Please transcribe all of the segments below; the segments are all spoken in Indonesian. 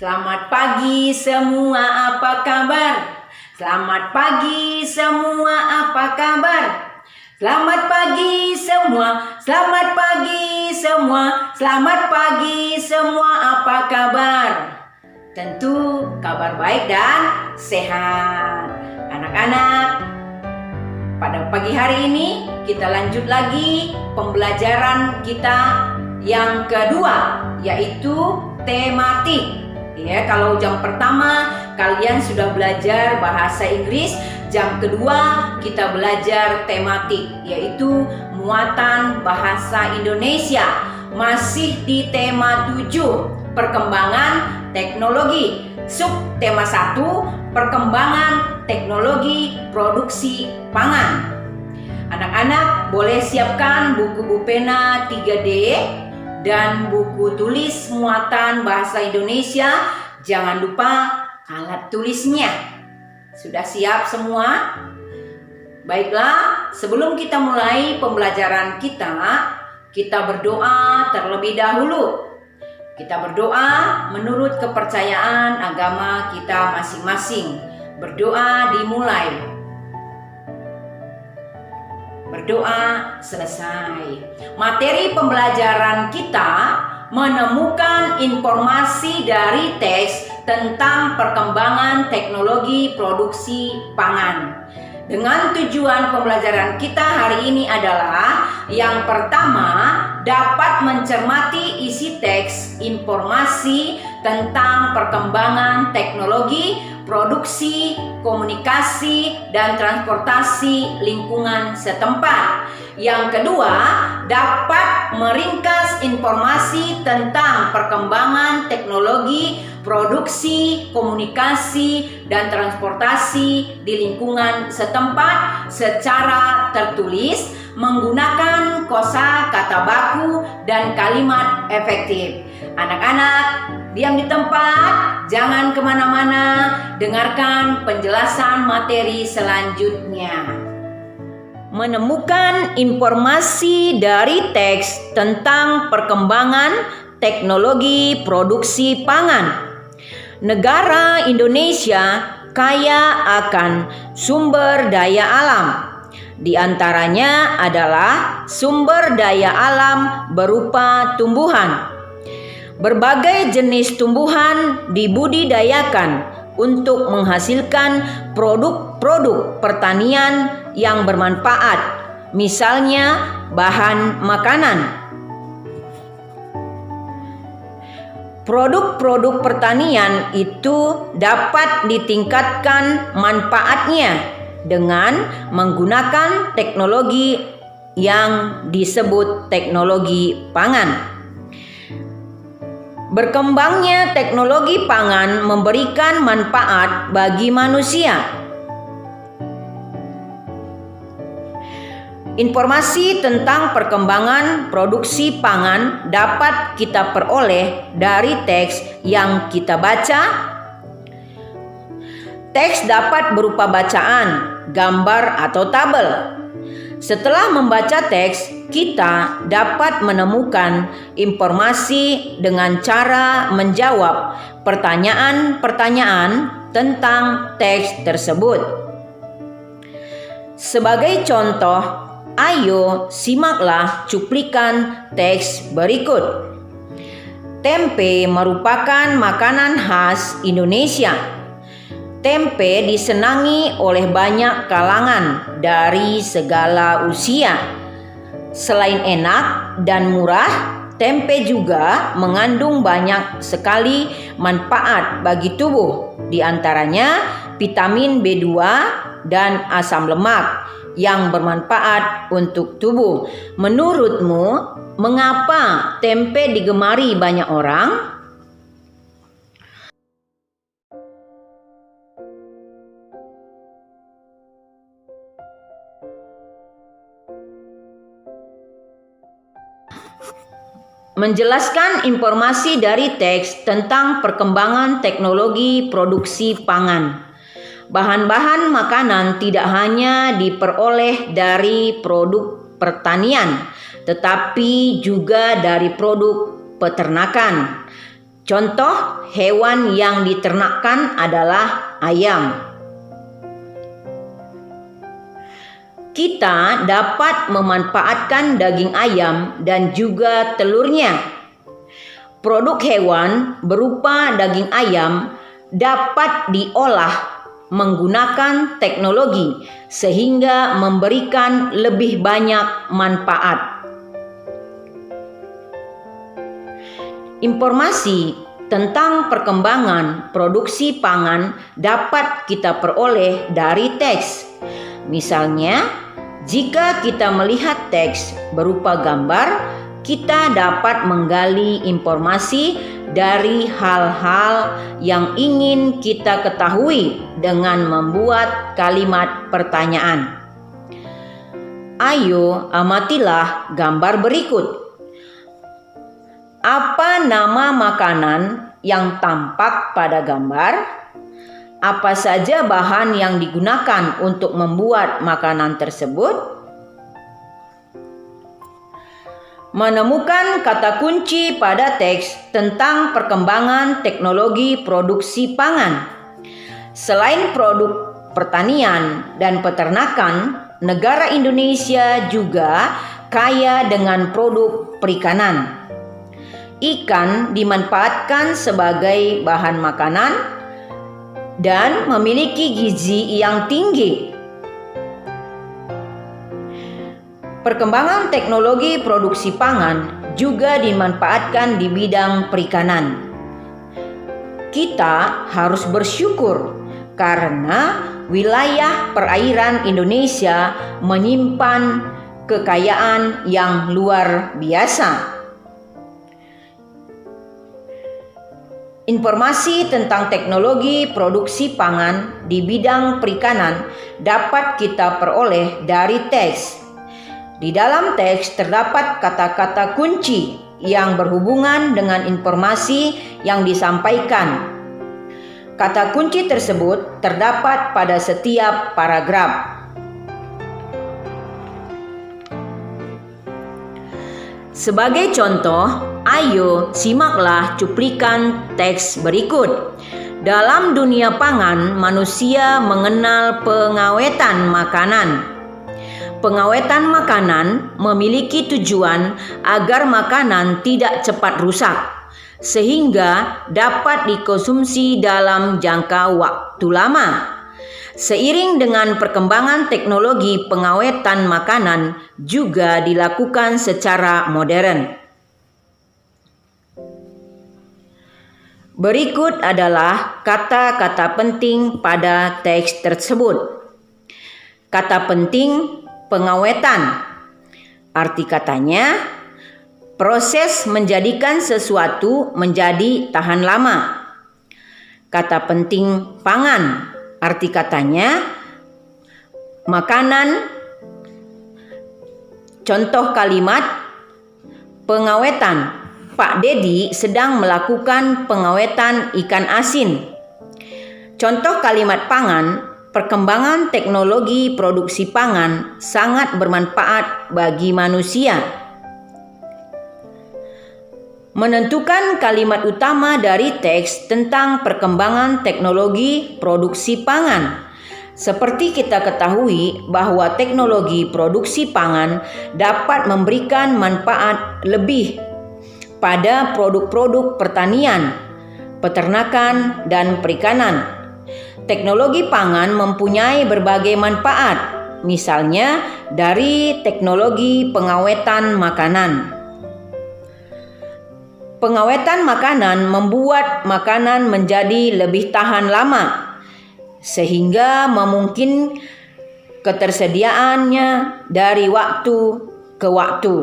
Selamat pagi semua, apa kabar? Selamat pagi semua, apa kabar? Selamat pagi semua, selamat pagi semua, selamat pagi semua, apa kabar? Tentu kabar baik dan sehat. Anak-anak, pada pagi hari ini kita lanjut lagi pembelajaran kita yang kedua, yaitu tematik. Ya, kalau jam pertama kalian sudah belajar bahasa Inggris, jam kedua kita belajar tematik, yaitu muatan bahasa Indonesia. Masih di tema 7, perkembangan teknologi. Subtema 1, perkembangan teknologi produksi pangan. Anak-anak boleh siapkan buku pena 3D dan buku tulis muatan bahasa Indonesia. Jangan lupa alat tulisnya. Sudah siap semua? Baiklah, sebelum kita mulai pembelajaran kita berdoa terlebih dahulu. Kita berdoa menurut kepercayaan agama kita masing-masing. Berdoa dimulai. Berdoa selesai. Materi pembelajaran kita menemukan informasi dari teks tentang perkembangan teknologi produksi pangan. Dengan tujuan pembelajaran kita hari ini adalah yang pertama, dapat mencermati isi teks informasi tentang perkembangan teknologi produksi, komunikasi, dan transportasi lingkungan setempat. Yang kedua, dapat meringkas informasi tentang perkembangan teknologi, produksi, komunikasi, dan transportasi di lingkungan setempat secara tertulis menggunakan kosakata baku dan kalimat efektif. Anak-anak, diam di tempat, jangan kemana-mana, dengarkan penjelasan materi selanjutnya. Menemukan informasi dari teks tentang perkembangan teknologi produksi pangan. Negara Indonesia kaya akan sumber daya alam. Di antaranya adalah sumber daya alam berupa tumbuhan. Berbagai jenis tumbuhan dibudidayakan untuk menghasilkan produk-produk pertanian yang bermanfaat, misalnya bahan makanan. Produk-produk pertanian itu dapat ditingkatkan manfaatnya dengan menggunakan teknologi yang disebut teknologi pangan. Berkembangnya teknologi pangan memberikan manfaat bagi manusia. Informasi tentang perkembangan produksi pangan dapat kita peroleh dari teks yang kita baca. Teks dapat berupa bacaan, gambar, atau tabel. Setelah membaca teks, kita dapat menemukan informasi dengan cara menjawab pertanyaan-pertanyaan tentang teks tersebut. Sebagai contoh, ayo simaklah cuplikan teks berikut. Tempe merupakan makanan khas Indonesia. Tempe disenangi oleh banyak kalangan dari segala usia. Selain enak dan murah, tempe juga mengandung banyak sekali manfaat bagi tubuh, di antaranya vitamin B2 dan asam lemak yang bermanfaat untuk tubuh. Menurutmu, mengapa tempe digemari banyak orang? Menjelaskan informasi dari teks tentang perkembangan teknologi produksi pangan. Bahan-bahan makanan tidak hanya diperoleh dari produk pertanian, tetapi juga dari produk peternakan. Contoh hewan yang diternakkan adalah ayam. Kita dapat memanfaatkan daging ayam dan juga telurnya. Produk hewan berupa daging ayam dapat diolah menggunakan teknologi sehingga memberikan lebih banyak manfaat. Informasi tentang perkembangan produksi pangan dapat kita peroleh dari teks. Misalnya, jika kita melihat teks berupa gambar, kita dapat menggali informasi dari hal-hal yang ingin kita ketahui dengan membuat kalimat pertanyaan. Ayo amatilah gambar berikut. Apa nama makanan yang tampak pada gambar? Apa saja bahan yang digunakan untuk membuat makanan tersebut? Menemukan kata kunci pada teks tentang perkembangan teknologi produksi pangan. Selain produk pertanian dan peternakan, negara Indonesia juga kaya dengan produk perikanan. Ikan dimanfaatkan sebagai bahan makanan dan memiliki gizi yang tinggi. Perkembangan teknologi produksi pangan juga dimanfaatkan di bidang perikanan. Kita harus bersyukur karena wilayah perairan Indonesia menyimpan kekayaan yang luar biasa. Informasi tentang teknologi produksi pangan di bidang perikanan dapat kita peroleh dari teks. Di dalam teks terdapat kata-kata kunci yang berhubungan dengan informasi yang disampaikan. Kata kunci tersebut terdapat pada setiap paragraf. Sebagai contoh, ayo simaklah cuplikan teks berikut. Dalam dunia pangan, manusia mengenal pengawetan makanan. Pengawetan makanan memiliki tujuan agar makanan tidak cepat rusak, sehingga dapat dikonsumsi dalam jangka waktu lama. Seiring dengan perkembangan teknologi pengawetan makanan juga dilakukan secara modern. Berikut adalah kata-kata penting pada teks tersebut. Kata penting pengawetan. Arti katanya, proses menjadikan sesuatu menjadi tahan lama. Kata penting pangan. Arti katanya, makanan. Contoh kalimat pengawetan. Pak Dedi sedang melakukan pengawetan ikan asin. Contoh kalimat pangan. Perkembangan teknologi produksi pangan sangat bermanfaat bagi manusia. Menentukan kalimat utama dari teks tentang perkembangan teknologi produksi pangan. Seperti kita ketahui bahwa teknologi produksi pangan dapat memberikan manfaat lebih pada produk-produk pertanian, peternakan, dan perikanan. Teknologi pangan mempunyai berbagai manfaat, misalnya dari teknologi pengawetan makanan. Pengawetan makanan membuat makanan menjadi lebih tahan lama, sehingga memungkinkan ketersediaannya dari waktu ke waktu.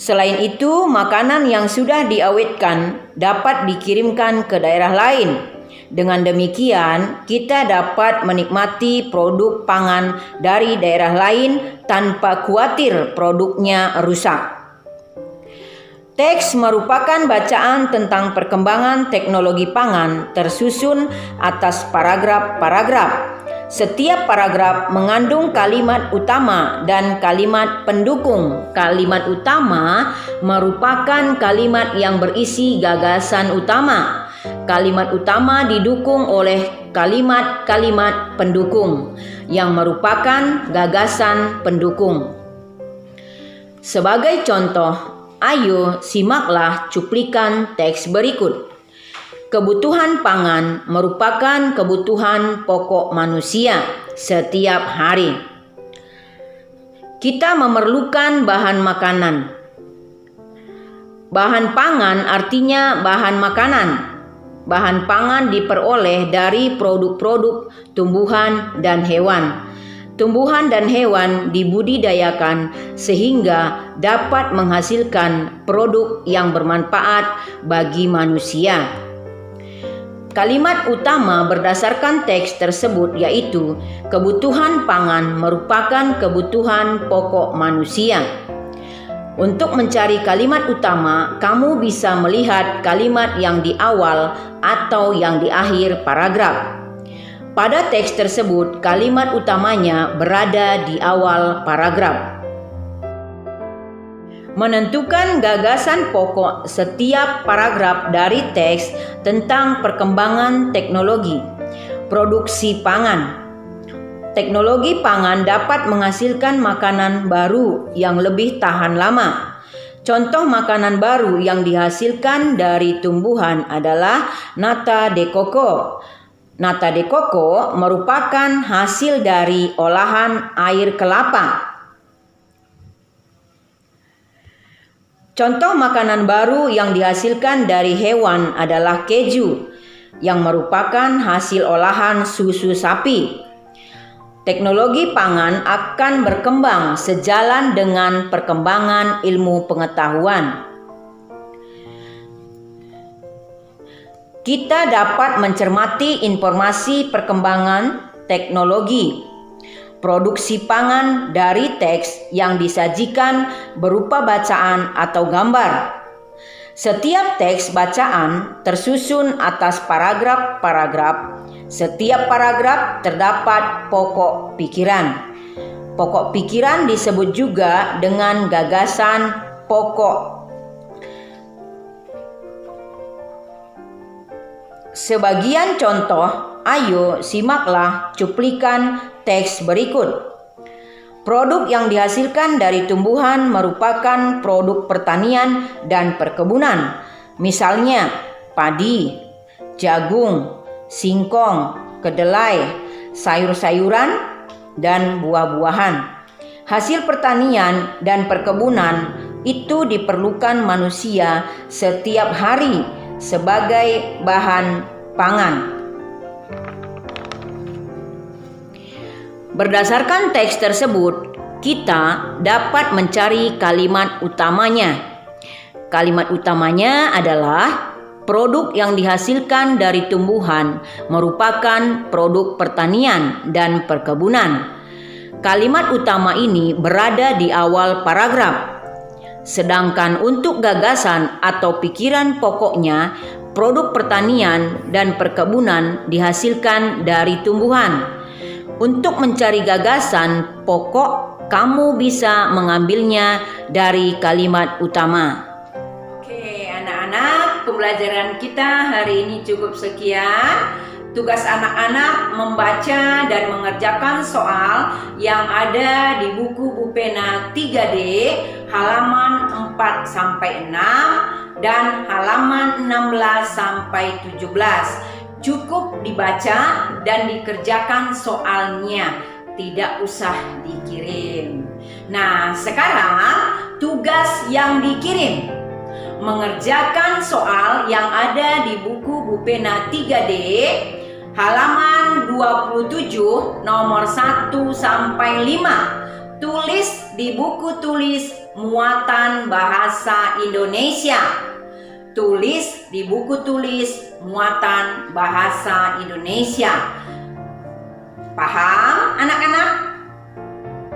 Selain itu, makanan yang sudah diawetkan dapat dikirimkan ke daerah lain. Dengan demikian, kita dapat menikmati produk pangan dari daerah lain tanpa khawatir produknya rusak. Teks merupakan bacaan tentang perkembangan teknologi pangan tersusun atas paragraf-paragraf. Setiap paragraf mengandung kalimat utama dan kalimat pendukung. Kalimat utama merupakan kalimat yang berisi gagasan utama. Kalimat utama didukung oleh kalimat-kalimat pendukung yang merupakan gagasan pendukung. Sebagai contoh, ayo simaklah cuplikan teks berikut. Kebutuhan pangan merupakan kebutuhan pokok manusia setiap hari. Kita memerlukan bahan makanan. Bahan pangan artinya bahan makanan. Bahan pangan diperoleh dari produk-produk tumbuhan dan hewan. Tumbuhan dan hewan dibudidayakan sehingga dapat menghasilkan produk yang bermanfaat bagi manusia. Kalimat utama berdasarkan teks tersebut yaitu kebutuhan pangan merupakan kebutuhan pokok manusia. Untuk mencari kalimat utama, kamu bisa melihat kalimat yang di awal atau yang di akhir paragraf. Pada teks tersebut, kalimat utamanya berada di awal paragraf. Menentukan gagasan pokok setiap paragraf dari teks tentang perkembangan teknologi, produksi pangan. Teknologi pangan dapat menghasilkan makanan baru yang lebih tahan lama. Contoh makanan baru yang dihasilkan dari tumbuhan adalah nata de coco. Nata de coco merupakan hasil dari olahan air kelapa. Contoh makanan baru yang dihasilkan dari hewan adalah keju, yang merupakan hasil olahan susu sapi. Teknologi pangan akan berkembang sejalan dengan perkembangan ilmu pengetahuan. Kita dapat mencermati informasi perkembangan teknologi produksi pangan dari teks yang disajikan berupa bacaan atau gambar. Setiap teks bacaan tersusun atas paragraf-paragraf. Setiap paragraf terdapat pokok pikiran. Pokok pikiran disebut juga dengan gagasan pokok. Sebagian contoh, ayo simaklah cuplikan teks berikut. Produk yang dihasilkan dari tumbuhan merupakan produk pertanian dan perkebunan. Misalnya padi, jagung, singkong, kedelai, sayur-sayuran, dan buah-buahan. Hasil pertanian dan perkebunan itu diperlukan manusia setiap hari sebagai bahan pangan. Berdasarkan teks tersebut, kita dapat mencari kalimat utamanya. Kalimat utamanya adalah produk yang dihasilkan dari tumbuhan merupakan produk pertanian dan perkebunan. Kalimat utama ini berada di awal paragraf. Sedangkan untuk gagasan atau pikiran pokoknya, produk pertanian dan perkebunan dihasilkan dari tumbuhan. Untuk mencari gagasan pokok, kamu bisa mengambilnya dari kalimat utama. Oke, anak-anak, pembelajaran kita hari ini cukup sekian. Tugas anak-anak membaca dan mengerjakan soal yang ada di buku Bupena 3D halaman 4-6 dan halaman 16-17. Cukup dibaca dan dikerjakan soalnya, tidak usah dikirim. Nah, sekarang tugas yang dikirim mengerjakan soal yang ada di buku Bupena 3D halaman 27 nomor 1-5. Tulis di buku tulis muatan bahasa Indonesia. Tulis di buku tulis muatan bahasa Indonesia. Paham anak-anak?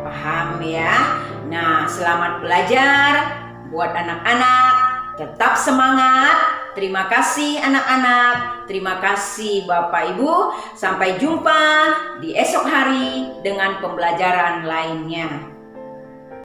Paham ya? Nah, selamat belajar buat anak-anak. Tetap semangat. Terima kasih anak-anak, terima kasih Bapak Ibu. Sampai jumpa di esok hari dengan pembelajaran lainnya.